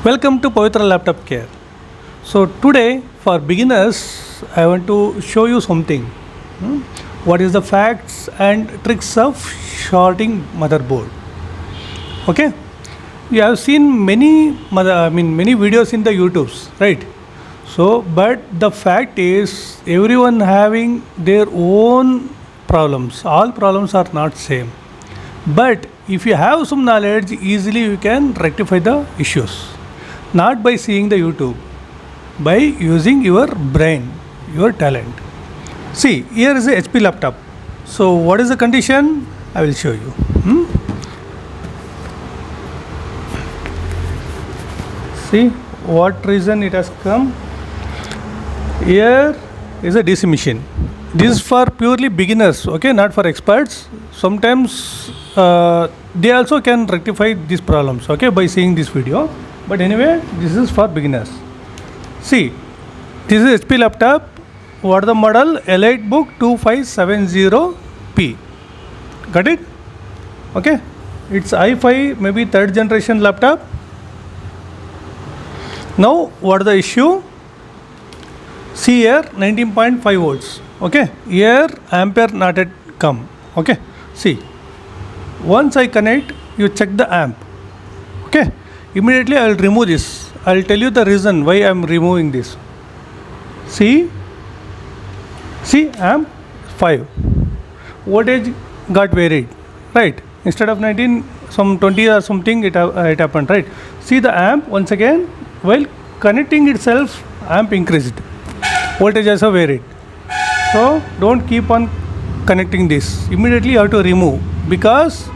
Welcome to Pavithra Laptop Care. So today for beginners I want to show you something. What is the facts and tricks of shorting motherboard? Okay, you have seen many videos in the YouTubes, right? So but the fact is everyone having their own problems. All problems are not same. But if you have some knowledge, easily you can rectify the issues. Not by seeing the YouTube, by using your brain, your talent. See, here is a HP laptop. So what is the condition? I will show you. See what reason it has come. Here is a DC machine. This is for purely beginners, okay, not for experts. Sometimes they also can rectify these problems, okay, by seeing this video. But anyway, this is for beginners. See, this is HP laptop. What is the model? Elite Book 2570P. Got it? Okay. It's i5, maybe third generation laptop. Now, what is the issue? See here, 19.5 volts. Okay. Here, ampere not yet come. Okay. See, once I connect, you check the amp. Okay. Immediately I will remove this. I will tell you the reason why I am removing this. See amp 5. Voltage got varied, right? Instead of 19, some 20 or something it happened, right? See the amp once again, while connecting itself, amp increased. Voltage also varied. So don't keep on connecting this. Immediately you have to remove because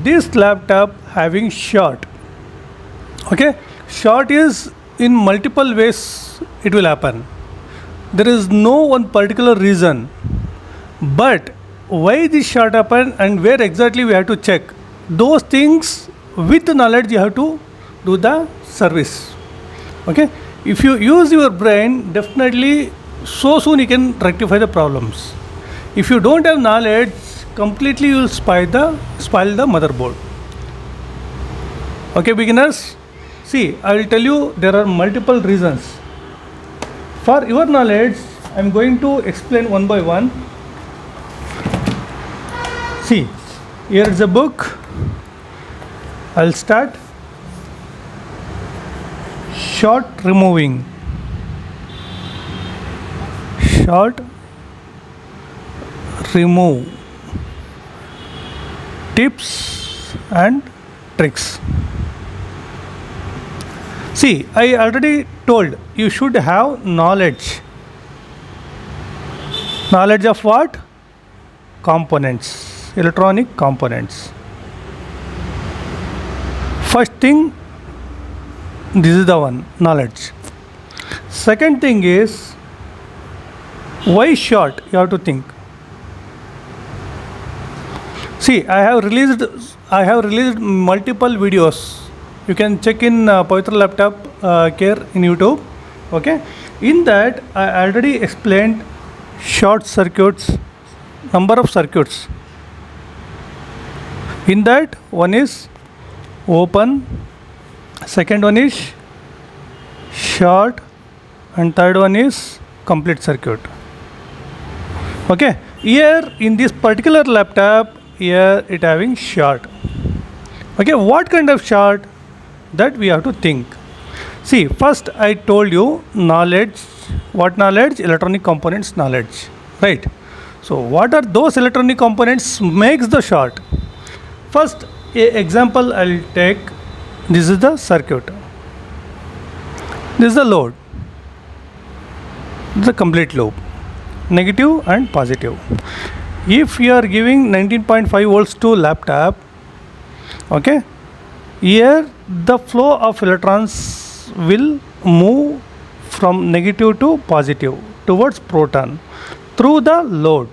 this laptop having short. Okay, short is in multiple ways it will happen. There is no one particular reason, but why this short happen and where exactly we have to check. Those things with knowledge you have to do the service. Okay, if you use your brain, definitely so soon you can rectify the problems. If you don't have knowledge, completely you will spoil the motherboard. Okay, beginners. See, I will tell you there are multiple reasons. For your knowledge, I am going to explain one by one. See, here is a book. I will start. Short removing. Short remove. Tips and tricks. See, I already told you should have knowledge. Knowledge of what? Components, electronic components. First thing, this is the one, knowledge. Second thing is, why short? You have to think. See, I have released multiple videos. You can check in Pavithra Laptop Care in YouTube. Okay, in that I already explained short circuits, number of circuits. In that, one is open, second one is short, and third one is complete circuit. Okay, here in this particular laptop, here it having short. Okay, what kind of short? That we have to think. See, first I told you knowledge. What knowledge? Electronic components knowledge, right? So what are those electronic components makes the short? First example I will take. This is the circuit. This is the load. This is the complete loop, negative and positive. If you are giving 19.5 volts to laptop, okay, here the flow of electrons will move from negative to positive towards proton through the load,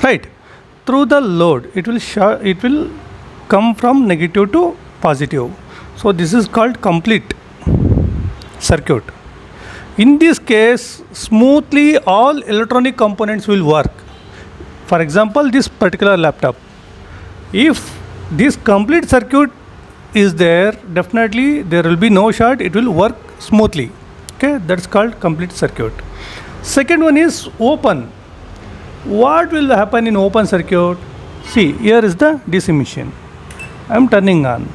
right? Through the load it will come from negative to positive. So this is called complete circuit. In this case, smoothly all electronic components will work. For example, this particular laptop, if this complete circuit is there, definitely there will be no short, it will work smoothly. Okay, that's called complete circuit. Second one is open. What will happen in open circuit? See, here is the DC machine. I am turning on.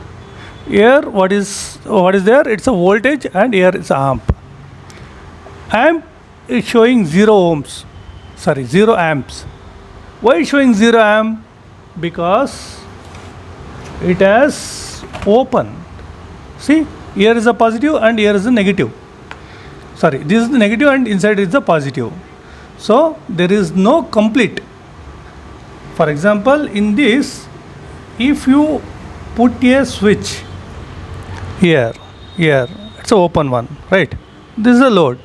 Here what is there? It's a voltage, and here is amp. Amp is showing 0 amps. Why is showing 0 amp? Because it has open. See, here is a positive and here is a negative. This is the negative and inside is the positive. So there is no complete. For example, in this, if you put a switch here, it's an open one, right? This is a load.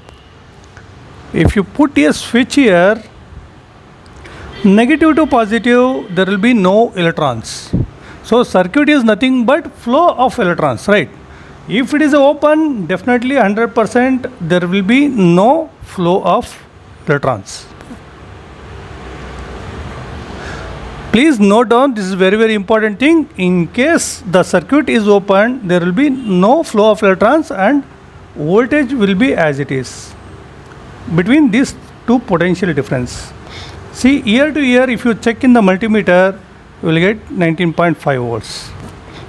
If you put a switch here, negative to positive, there will be no electrons. So circuit is nothing but flow of electrons, right? If it is open, definitely 100% there will be no flow of electrons. Please note down, this is very, very important thing. In case the circuit is open, there will be no flow of electrons and voltage will be as it is between these two potential difference. See, year to year, if you check in the multimeter, you will get 19.5 volts.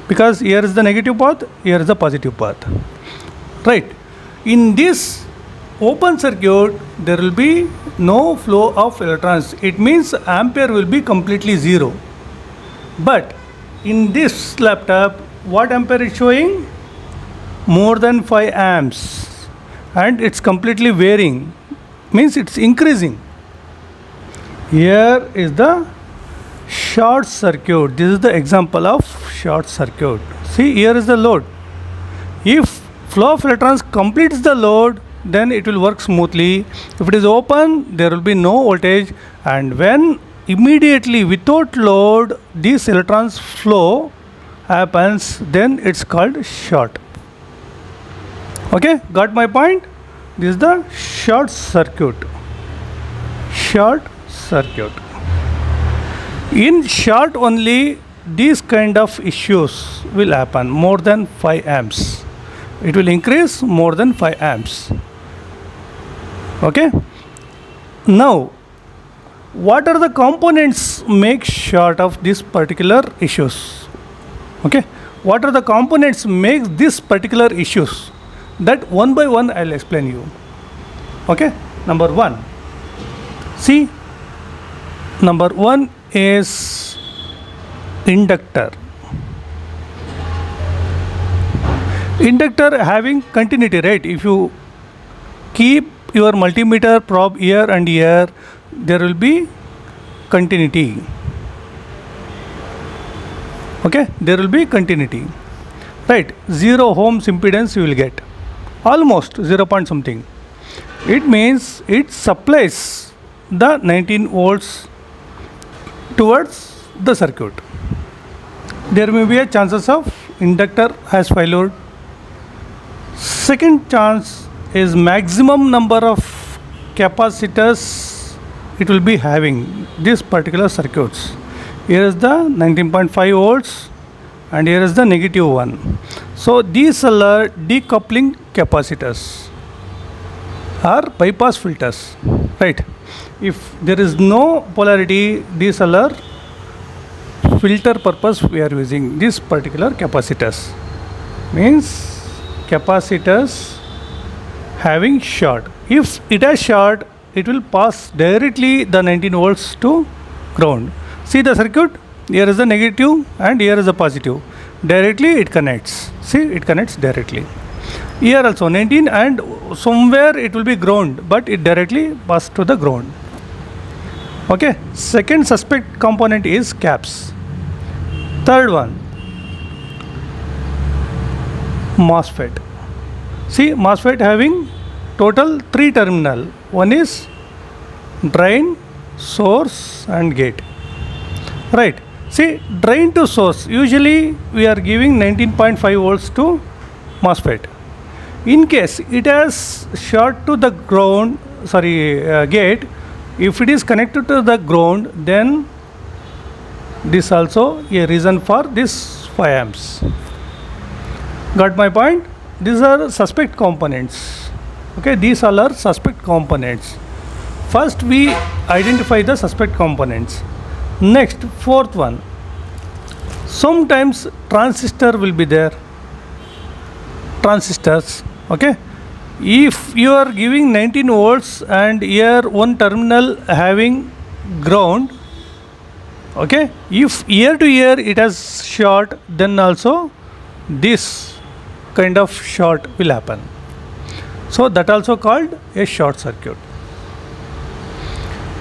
Because here is the negative path, here is the positive path. Right. In this open circuit, there will be no flow of electrons. It means ampere will be completely 0. But in this laptop, what ampere is showing? More than 5 amps. And it's completely varying. Means it's increasing. Here is the short circuit. This is the example of short circuit. See, here is the load. If flow of electrons completes the load, then it will work smoothly. If it is open, there will be no voltage, and when immediately without load these electrons flow happens, then it's called short. Okay, got my point? This is the short circuit. Short circuit. In short only, these kind of issues will happen. More than 5 amps. It will increase more than 5 amps. Okay. Now, what are the components make short of these particular issues? Okay. What are the components make this particular issues? That one by one I'll explain you. Okay. Number 1. See. Number 1 is inductor. Inductor having continuity, right? If you keep your multimeter probe here and here, there will be continuity. Okay, there will be continuity, right? 0 ohms impedance you will get, almost 0 point something. It means it supplies the 19 volts towards the circuit. There may be a chances of inductor has failure. Second chance is maximum number of capacitors it will be having this particular circuits. Here is the 19.5 volts and here is the negative one. So these are decoupling capacitors or bypass filters, right? If there is no polarity, these are filter purpose we are using this particular capacitors. Means capacitors having short. If it has short, it will pass directly the 19 volts to ground. See the circuit, here is the negative and here is the positive. Directly it connects. See, it connects directly. Here also 19 and somewhere it will be ground, but it directly passes to the ground. Okay, second suspect component is caps. Third one, MOSFET. See, MOSFET having total 3 terminal. One is drain, source and gate. Right. See, drain to source. Usually we are giving 19.5 volts to MOSFET. In case it has short to the ground, gate, if it is connected to the ground, then this also a reason for this 5 amps. Got my point? These are suspect components. Okay, these all are suspect components. First we identify the suspect components. Next, fourth one, sometimes transistor will be there, transistors. Okay, if you are giving 19 volts and here one terminal having ground, okay, if year to year it has short, then also this kind of short will happen. So that also called a short circuit.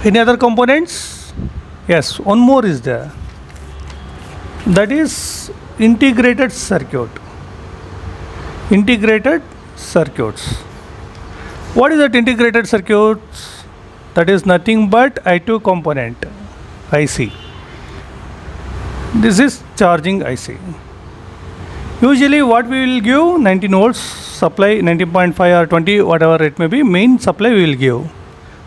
Any other components? Yes, one more is there, that is integrated circuit. Integrated circuits. What is that integrated circuits? That is nothing but I2 component, IC. This is charging IC. Usually what we will give, 19 volts supply, 19.5 or 20, whatever it may be, main supply we will give.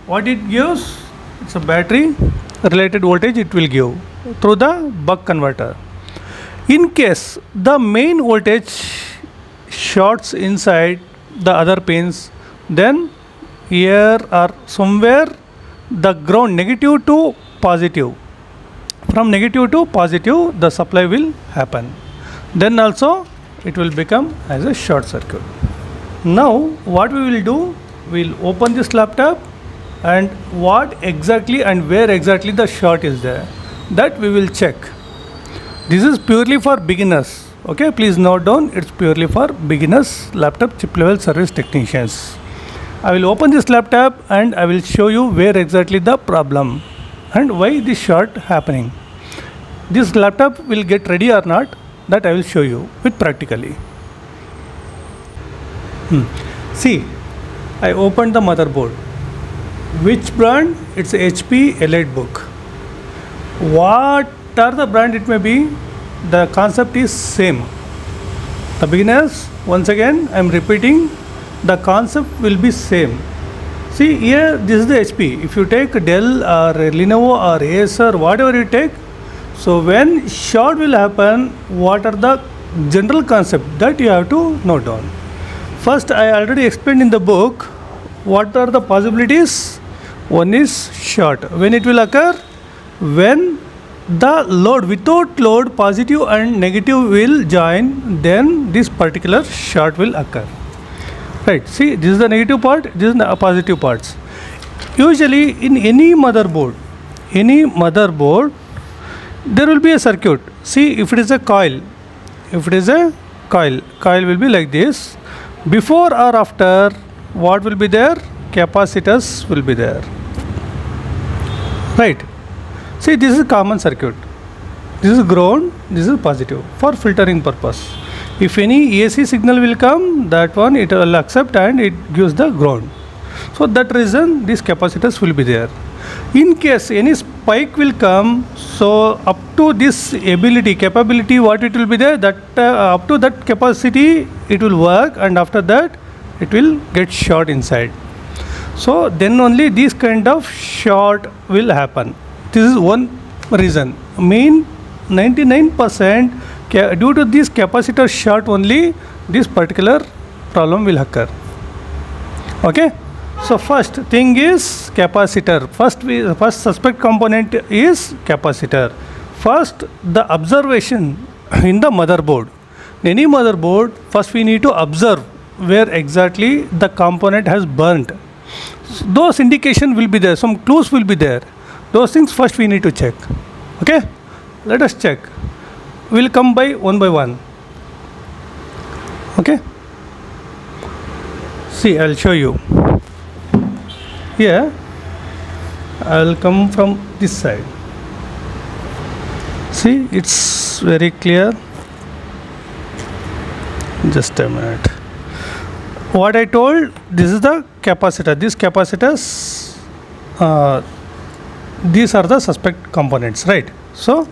What it gives? It's a battery related voltage it will give through the buck converter. In case the main voltage shorts inside the other pins, then here or somewhere the ground negative to positive, from negative to positive the supply will happen, then also it will become as a short circuit. Now what we will do, we will open this laptop and what exactly and where exactly the short is there, that we will check. This is purely for beginners. Okay, please note down, it's purely for beginners, laptop chip level service technicians. I will open this laptop and I will show you where exactly the problem and why this short happening. This laptop will get ready or not, that I will show you with practically. See, I opened the motherboard. Which brand? It's HP EliteBook. What are the brand it may be, the concept is same. The beginners, once again I am repeating, the concept will be same. See here, this is the HP. If you take Dell or Lenovo or Acer, whatever you take, so when short will happen, what are the general concept, that you have to note down. First, I already explained in the book what are the possibilities. One is short. When it will occur? When the load, without load, positive and negative will join, then this particular short will occur. Right, see, this is the negative part, this is the positive parts. Usually in any motherboard, there will be a circuit. See, if it is a coil, coil will be like this. Before or after, what will be there? Capacitors will be there. Right. See, this is a common circuit. This is ground, this is positive for filtering purpose. If any AC signal will come, that one it will accept and it gives the ground. So that reason these capacitors will be there. In case any spike will come, so up to this capability, what it will be there, that up to that capacity it will work, and after that it will get short inside. So then only this kind of short will happen. This is one reason. Main 99% due to this capacitor short only, this particular problem will occur. Okay. So first thing is capacitor. First suspect component is capacitor. First, the observation in the motherboard. In any motherboard, first we need to observe where exactly the component has burnt. So those indication will be there. Some clues will be there. Those things first we need to check. Okay. Let us check. We will come by one. Okay. See, I will show you. Here, I will come from this side. See, it's very clear. Just a minute. What I told, this is the capacitor. These capacitors, these are the suspect components, right? So,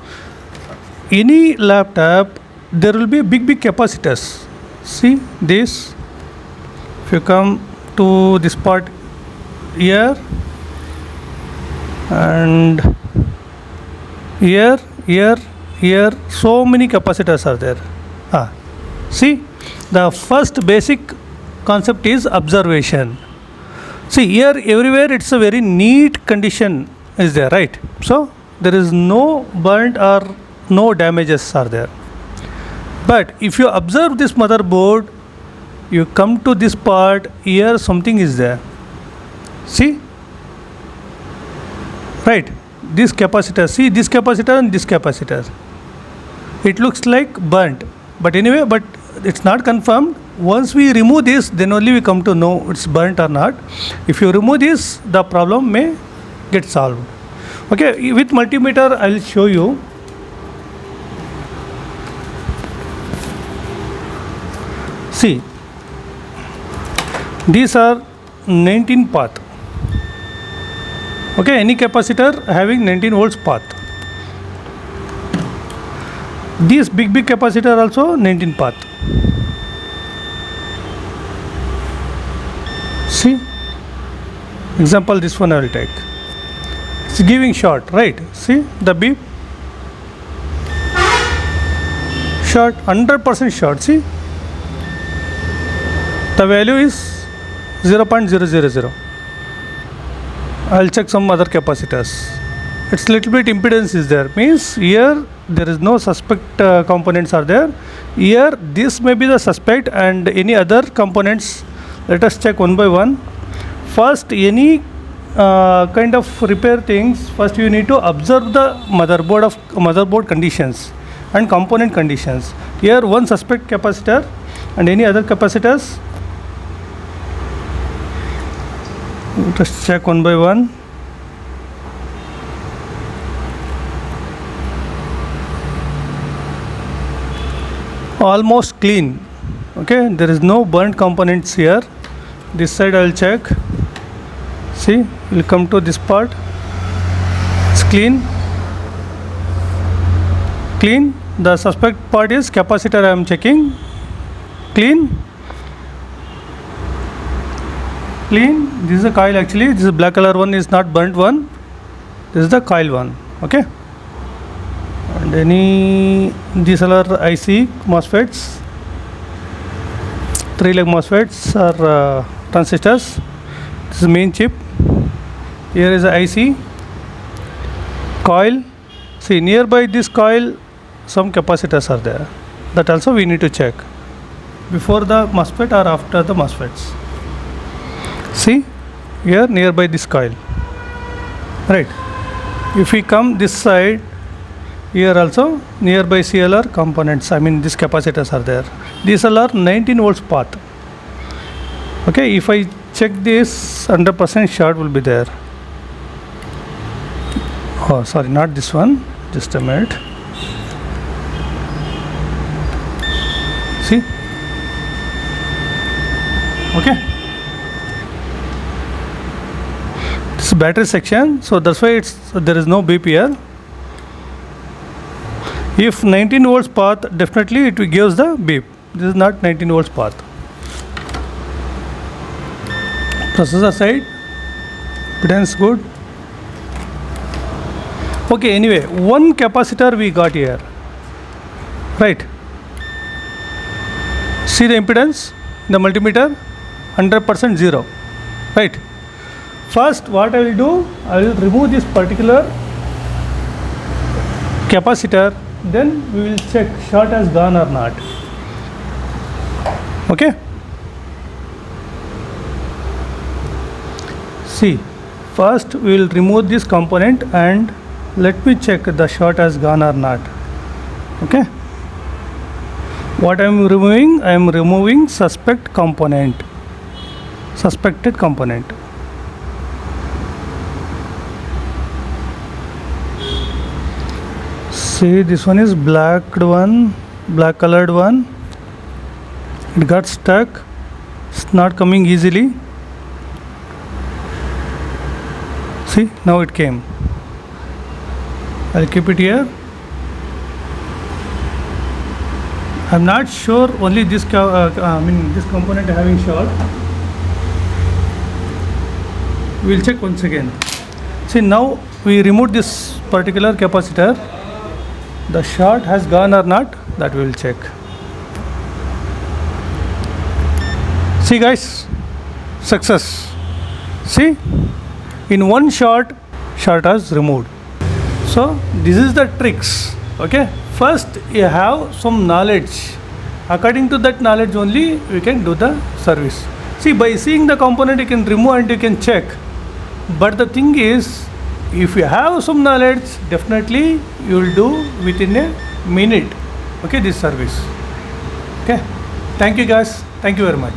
any laptop, there will be big capacitors. See this. If you come to this part here and here, so many capacitors are there. See, The first basic concept is observation. See here everywhere it's a very neat condition is there, right? So there is no burnt or no damages are there. But if you observe this motherboard, you come to this part, here something is there. See? Right? This capacitor, see this capacitor and this capacitor. It looks like burnt. But anyway, but it's not confirmed. Once we remove this, then only we come to know it's burnt or not. If you remove this, the problem may get solved. Okay, with multimeter, I will show you. See, these are 19 path. Okay, any capacitor having 19 volts path. This big capacitor also 19 path. See, example this one I will take. It's giving short, right? See the beep, short, 100% short. See, the value is 0.000. I will check some other capacitors. It's little bit impedance is there. Means here there is no suspect components are there. Here this may be the suspect and any other components. Let us check one by one. First, any kind of repair things. First, you need to observe the motherboard conditions and component conditions. Here one suspect capacitor and any other capacitors. Let us check one by one. Almost clean. Okay, there is no burnt components here. This side I will check. See, we'll come to this part. It's clean. Clean. The suspect part is capacitor I am checking. Clean. Clean. This is a coil actually. This is black color one is not burnt one. This is the coil one. Okay. And any DSLR IC MOSFETs, 3-leg MOSFETs or transistors. This is main chip. Here is the IC coil. See, nearby this coil some capacitors are there. That also we need to check before the MOSFET or after the MOSFETs. See, here nearby this coil. Right. If we come this side, here also nearby CLR components, I mean these capacitors are there. These are 19 volts path. Okay, if I check this, 100% short will be there. Oh, sorry, not this one. Just a minute. See? Okay. This is battery section, so that's why there is no beep here. If 19 volts path, definitely it gives the beep. This is not 19 volts path. Processor side, impedance good. Okay, anyway, one capacitor we got here. Right. See the impedance, the multimeter, 100% zero. Right. First, what I will do, I will remove this particular capacitor. Then we will check short has gone or not. Okay. See, first we will remove this component and let me check the short has gone or not. Okay. What I am removing? I am removing suspected component. See, this one is black colored one. It got stuck. It's not coming easily. See, now it came. I'll keep it here. I'm not sure only this this component having short. We'll check once again. See, now we removed this particular capacitor. The short has gone or not, that we will check. See guys, success. See, in one shot is removed. So this is the tricks. Okay, first you have some knowledge. According to that knowledge only we can do the service. See, by seeing the component you can remove and you can check. But the thing is, if you have some knowledge, definitely you will do within a minute. Okay, this service. Okay, thank you guys. Thank you very much.